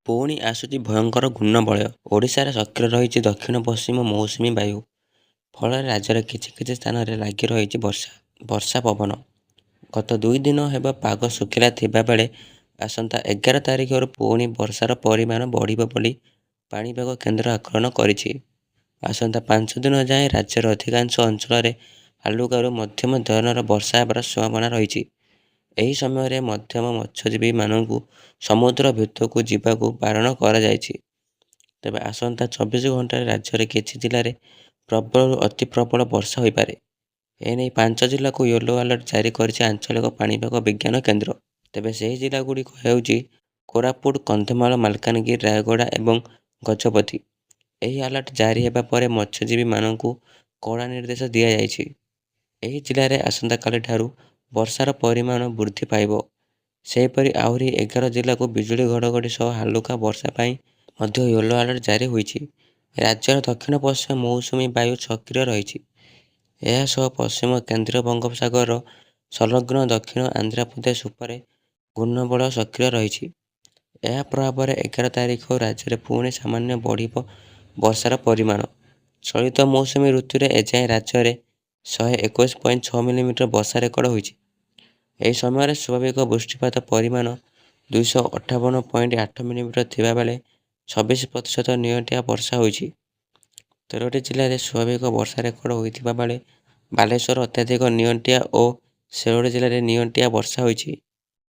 ପୁଣି ଆସୁଛି ଭୟଙ୍କର ଘୂର୍ଣ୍ଣବଳୟ। ଓଡ଼ିଶାରେ ସକ୍ରିୟ ରହିଛି ଦକ୍ଷିଣ ପଶ୍ଚିମ ମୌସୁମୀ ବାୟୁ। ଫଳରେ ରାଜ୍ୟର କିଛି କିଛି ସ୍ଥାନରେ ଲାଗି ରହିଛି ବର୍ଷା ପବନ। ଗତ 2 ଦିନ ହେବ ପାଗ ଶୁଖିଲା ଥିବାବେଳେ ଆସନ୍ତା 11 ତାରିଖରୁ ପୁଣି ବର୍ଷାର ପରିମାଣ ବଢ଼ିବ ବୋଲି ପାଣିପାଗ କେନ୍ଦ୍ର ଆକଳନ କରିଛି। ଆସନ୍ତା 5 ଦିନ ଯାଏଁ ରାଜ୍ୟର ଅଧିକାଂଶ ଅଞ୍ଚଳରେ ହାଲୁକାରୁ ମଧ୍ୟମ ଧରଣର ବର୍ଷା ହେବାର ସମ୍ଭାବନା ରହିଛି। ଏହି ସମୟରେ ମଧ୍ୟମ ମତ୍ସ୍ୟଜୀବୀମାନଙ୍କୁ ସମୁଦ୍ର ଭିତରକୁ ଯିବାକୁ ବାରଣ କରାଯାଇଛି। ତେବେ ଆସନ୍ତା 24 ଘଣ୍ଟାରେ ରାଜ୍ୟର କିଛି ଜିଲ୍ଲାରେ ପ୍ରବଳରୁ ଅତି ପ୍ରବଳ ବର୍ଷା ହୋଇପାରେ। ଏନେଇ 5 ଜିଲ୍ଲାକୁ ୟେଲୋ ଆଲର୍ଟ ଜାରି କରିଛି ଆଞ୍ଚଳିକ ପାଣିପାଗ ବିଜ୍ଞାନ କେନ୍ଦ୍ର। ତେବେ ସେହି ଜିଲ୍ଲାଗୁଡ଼ିକ ହେଉଛି କୋରାପୁଟ, କନ୍ଧମାଳ, ମାଲକାନଗିରି, ରାୟଗଡ଼ା ଏବଂ ଗଜପତି। ଏହି ଆଲର୍ଟ ଜାରି ହେବା ପରେ ମତ୍ସ୍ୟଜୀବୀମାନଙ୍କୁ କଡ଼ା ନିର୍ଦ୍ଦେଶ ଦିଆଯାଇଛି। ଏହି ଜିଲ୍ଲାରେ ଆସନ୍ତାକାଲିଠାରୁ ବର୍ଷାର ପରିମାଣ ବୃଦ୍ଧି ପାଇବ। ସେହିପରି ଆହୁରି 11 ଜିଲ୍ଲାକୁ ବିଜୁଳି ଘଡ଼ଘଡ଼ି ସହ ହାଲୁକା ବର୍ଷା ପାଇଁ ମଧ୍ୟ ୟେଲୋ ଆଲର୍ଟ ଜାରି ହୋଇଛି। ରାଜ୍ୟର ଦକ୍ଷିଣ ପଶ୍ଚିମ ମୌସୁମୀ ବାୟୁ ସକ୍ରିୟ ରହିଛି। ଏହା ସହ ପଶ୍ଚିମ କେନ୍ଦ୍ରୀୟ ବଙ୍ଗୋପସାଗରର ସଂଲଗ୍ନ ଦକ୍ଷିଣ ଆନ୍ଧ୍ରପ୍ରଦେଶ ଉପରେ ଘୂର୍ଣ୍ଣବଳୟ ସକ୍ରିୟ ରହିଛି। ଏହା ପ୍ରଭାବରେ 11 ତାରିଖରୁ ରାଜ୍ୟରେ ପୁଣି ସାମାନ୍ୟ ବଢ଼ିବ ବର୍ଷାର ପରିମାଣ। ଚଳିତ ମୌସୁମୀ ଋତୁରେ ଏଯାଏଁ ରାଜ୍ୟରେ 121.6 ମିଲିମିଟର ବର୍ଷା ରେକର୍ଡ ହୋଇଛି। ଏହି ସମୟରେ ସ୍ୱାଭାବିକ ବୃଷ୍ଟିପାତ ପରିମାଣ 258.8 ମିଲିମିଟର ଥିବାବେଳେ 26% ନିଅଣ୍ଟିଆ ବର୍ଷା ହୋଇଛି। 13ଟି ଜିଲ୍ଲାରେ ସ୍ୱାଭାବିକ ବର୍ଷା ରେକର୍ଡ ହୋଇଥିବା ବେଳେ ବାଲେଶ୍ୱର ଅତ୍ୟଧିକ ନିଅଣ୍ଟିଆ ଓ 16 ଜିଲ୍ଲାରେ ନିଅଣ୍ଟିଆ ବର୍ଷା ହୋଇଛି।